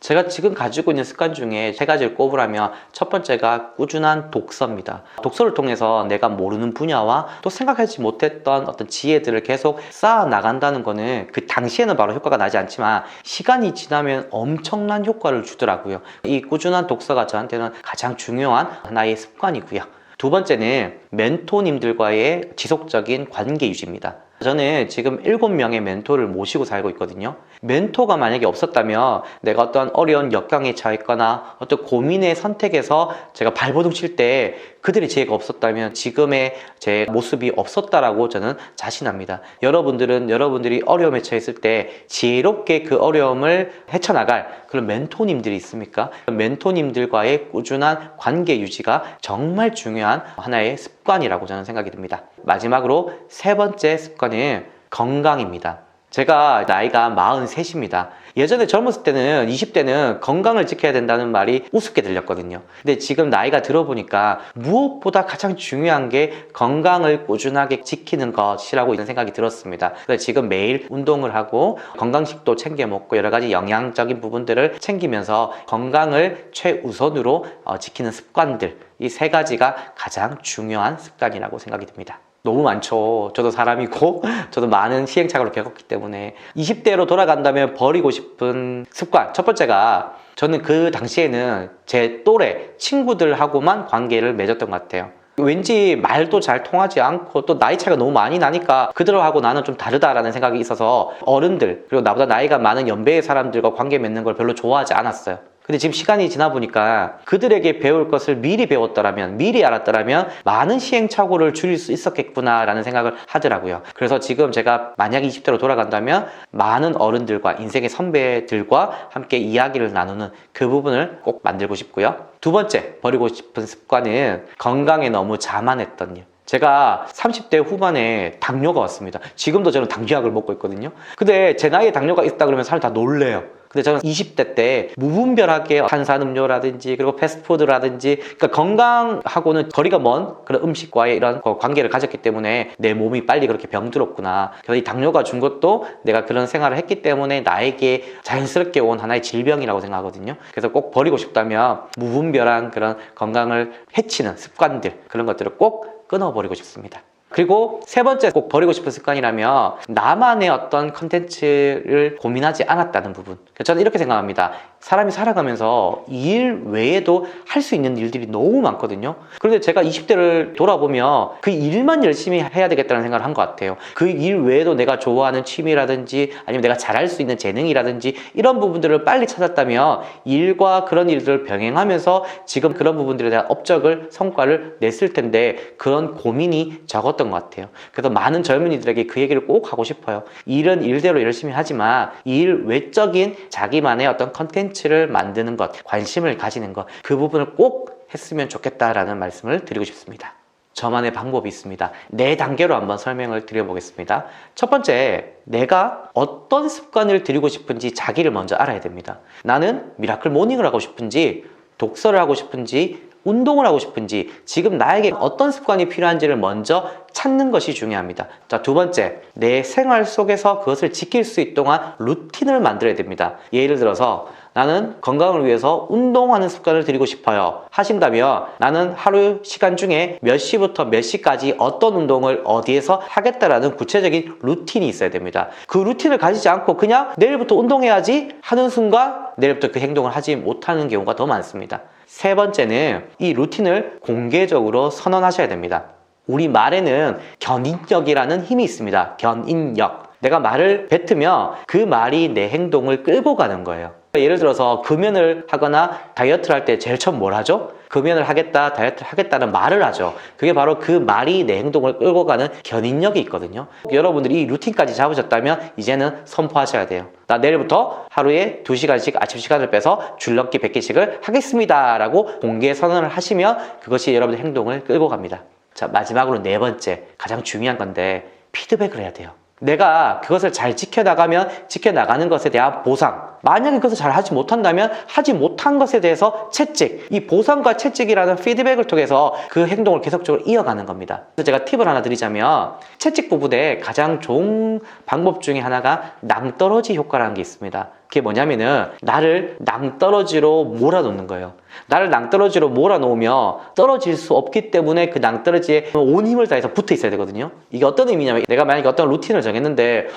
제가 지금 가지고 있는 습관 중에 세 가지를 꼽으라면 첫 번째가 꾸준한 독서입니다. 독서를 통해서 내가 모르는 분야와 또 생각하지 못했던 어떤 지혜들을 계속 쌓아 나간다는 거는 그 당시에는 바로 효과가 나지 않지만 시간이 지나면 엄청난 효과를 주더라고요. 이 꾸준한 독서가 저한테는 가장 중요한 하나의 습관이고요. 두 번째는 멘토님들과의 지속적인 관계 유지입니다. 저는 지금 7명의 멘토를 모시고 살고 있거든요. 멘토가 만약에 없었다면 내가 어떤 어려운 역경에 처해 있거나 어떤 고민의 선택에서 제가 발버둥 칠 때 그들의 지혜가 없었다면 지금의 제 모습이 없었다라고 저는 자신합니다. 여러분들은 여러분들이 어려움에 처했을 때 지혜롭게 그 어려움을 헤쳐나갈 그런 멘토님들이 있습니까? 멘토님들과의 꾸준한 관계 유지가 정말 중요한 하나의 습관이라고 저는 생각이 듭니다. 마지막으로 세 번째 습관은 건강입니다. 제가 나이가 43입니다. 예전에 젊었을 때는 20대는 건강을 지켜야 된다는 말이 우습게 들렸거든요. 근데 지금 나이가 들어보니까 무엇보다 가장 중요한 게 건강을 꾸준하게 지키는 것이라고 이런 생각이 들었습니다. 그래서 지금 매일 운동을 하고 건강식도 챙겨 먹고 여러 가지 영양적인 부분들을 챙기면서 건강을 최우선으로 지키는 습관들, 이 세 가지가 가장 중요한 습관이라고 생각이 듭니다. 너무 많죠. 저도 사람이고 저도 많은 시행착오를 겪었기 때문에 20대로 돌아간다면 버리고 싶은 습관 첫 번째가 저는 그 당시에는 제 또래 친구들하고만 관계를 맺었던 것 같아요. 왠지 말도 잘 통하지 않고 또 나이 차이가 너무 많이 나니까 그들하고 나는 좀 다르다라는 생각이 있어서 어른들 그리고 나보다 나이가 많은 연배의 사람들과 관계 맺는 걸 별로 좋아하지 않았어요. 근데 지금 시간이 지나 보니까 그들에게 배울 것을 미리 배웠더라면, 미리 알았더라면 많은 시행착오를 줄일 수 있었겠구나라는 생각을 하더라고요. 그래서 지금 제가 만약에 20대로 돌아간다면 많은 어른들과 인생의 선배들과 함께 이야기를 나누는 그 부분을 꼭 만들고 싶고요. 두 번째, 버리고 싶은 습관은 건강에 너무 자만했던 일. 제가 30대 후반에 당뇨가 왔습니다. 지금도 저는 당뇨약을 먹고 있거든요. 근데 제 나이에 당뇨가 있다 그러면 사실 다 놀래요. 근데 저는 20대 때 무분별하게 탄산음료라든지 그리고 패스트푸드라든지 그러니까 건강하고는 거리가 먼 그런 음식과의 이런 관계를 가졌기 때문에 내 몸이 빨리 그렇게 병들었구나. 그래서 이 당뇨가 준 것도 내가 그런 생활을 했기 때문에 나에게 자연스럽게 온 하나의 질병이라고 생각하거든요. 그래서 꼭 버리고 싶다면 무분별한 그런 건강을 해치는 습관들 그런 것들을 꼭 끊어버리고 싶습니다. 그리고 세 번째 꼭 버리고 싶은 습관이라면 나만의 어떤 컨텐츠를 고민하지 않았다는 부분. 저는 이렇게 생각합니다. 사람이 살아가면서 일 외에도 할 수 있는 일들이 너무 많거든요. 그런데 제가 20대를 돌아보면 그 일만 열심히 해야 되겠다는 생각을 한 것 같아요. 그 일 외에도 내가 좋아하는 취미라든지 아니면 내가 잘할 수 있는 재능이라든지 이런 부분들을 빨리 찾았다면 일과 그런 일들을 병행하면서 지금 그런 부분들에 대한 업적을 성과를 냈을 텐데 그런 고민이 적었던 것 같아요. 그래서 많은 젊은이들에게 그 얘기를 꼭 하고 싶어요. 일은 일대로 열심히 하지만 일 외적인 자기만의 어떤 컨텐츠를 만드는 것, 관심을 가지는 것, 그 부분을 꼭 했으면 좋겠다라는 말씀을 드리고 싶습니다. 저만의 방법이 있습니다. 4단계로 한번 설명을 드려보겠습니다. 첫 번째, 내가 어떤 습관을 들이고 싶은지 자기를 먼저 알아야 됩니다. 나는 미라클 모닝을 하고 싶은지, 독서를 하고 싶은지, 운동을 하고 싶은지 지금 나에게 어떤 습관이 필요한지를 먼저 찾는 것이 중요합니다. 자, 두 번째, 내 생활 속에서 그것을 지킬 수 있도록 루틴을 만들어야 됩니다. 예를 들어서 나는 건강을 위해서 운동하는 습관을 들이고 싶어요 하신다면 나는 하루 시간 중에 몇 시부터 몇 시까지 어떤 운동을 어디에서 하겠다라는 구체적인 루틴이 있어야 됩니다. 그 루틴을 가지지 않고 그냥 내일부터 운동해야지 하는 순간 내일부터 그 행동을 하지 못하는 경우가 더 많습니다. 세 번째는 이 루틴을 공개적으로 선언하셔야 됩니다. 우리 말에는 견인력이라는 힘이 있습니다. 견인력. 내가 말을 뱉으면 그 말이 내 행동을 끌고 가는 거예요. 예를 들어서 금연을 하거나 다이어트를 할 때 제일 처음 뭘 하죠? 금연을 하겠다, 다이어트를 하겠다는 말을 하죠. 그게 바로 그 말이 내 행동을 끌고 가는 견인력이 있거든요. 여러분들이 이 루틴까지 잡으셨다면 이제는 선포하셔야 돼요. 나 내일부터 하루에 2시간씩 아침 시간을 빼서 줄넘기 100개씩을 하겠습니다 라고 공개 선언을 하시면 그것이 여러분의 행동을 끌고 갑니다. 자, 마지막으로 네 번째, 가장 중요한 건데 피드백을 해야 돼요. 내가 그것을 잘 지켜나가면 지켜나가는 것에 대한 보상, 만약에 그것을 잘 하지 못한다면 하지 못한 것에 대해서 채찍, 이 보상과 채찍이라는 피드백을 통해서 그 행동을 계속적으로 이어가는 겁니다. 그래서 제가 팁을 하나 드리자면 채찍 부분에 가장 좋은 방법 중에 하나가 낭떠러지 효과라는 게 있습니다. 그게 뭐냐면은 나를 낭떠러지로 몰아놓는 거예요. 나를 낭떠러지로 몰아놓으면 떨어질 수 없기 때문에 그 낭떠러지에 온 힘을 다해서 붙어 있어야 되거든요. 이게 어떤 의미냐면 내가 만약에 어떤 루틴을 정했는데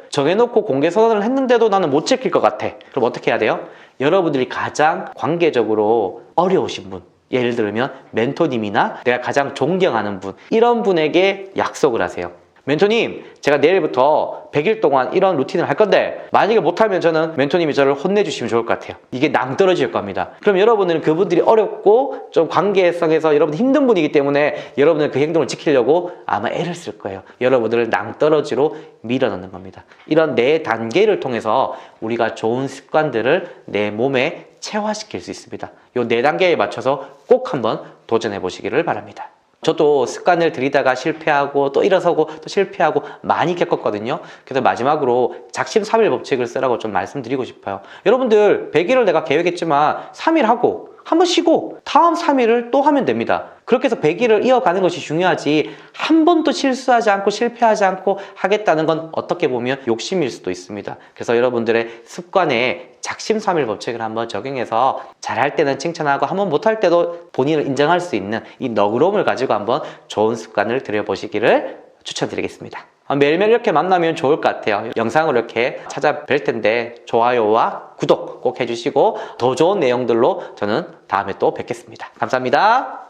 정해놓고 공개 선언을 했는데도 나는 못 지킬 것 같아. 그럼 어떻게 해야 돼요? 여러분들이 가장 관계적으로 어려우신 분, 예를 들면 멘토님이나 내가 가장 존경하는 분, 이런 분에게 약속을 하세요. 멘토님, 제가 내일부터 100일 동안 이런 루틴을 할 건데 만약에 못하면 저는 멘토님이 저를 혼내주시면 좋을 것 같아요. 이게 낭떠러질 겁니다. 그럼 여러분들은 그분들이 어렵고 좀 관계성에서 여러분 힘든 분이기 때문에 여러분은 그 행동을 지키려고 아마 애를 쓸 거예요. 여러분들을 낭떠러지로 밀어넣는 겁니다. 이런 4단계를 통해서 우리가 좋은 습관들을 내 몸에 체화시킬 수 있습니다. 이 4단계에 맞춰서 꼭 한번 도전해 보시기를 바랍니다. 저도 습관을 들이다가 실패하고 또 일어서고 또 실패하고 많이 겪었거든요. 그래서 마지막으로 작심삼일 법칙을 쓰라고 좀 말씀드리고 싶어요. 여러분들 100일을 내가 계획했지만 3일 하고 한 번 쉬고 다음 3일을 또 하면 됩니다. 그렇게 해서 100일을 이어가는 것이 중요하지 한 번도 실수하지 않고 실패하지 않고 하겠다는 건 어떻게 보면 욕심일 수도 있습니다. 그래서 여러분들의 습관에 작심삼일 법칙을 한번 적용해서 잘할 때는 칭찬하고 한번 못할 때도 본인을 인정할 수 있는 이 너그러움을 가지고 한번 좋은 습관을 들여보시기를 추천드리겠습니다. 매일매일 이렇게 만나면 좋을 것 같아요. 영상으로 이렇게 찾아뵐 텐데 좋아요와 구독 꼭 해주시고 더 좋은 내용들로 저는 다음에 또 뵙겠습니다. 감사합니다.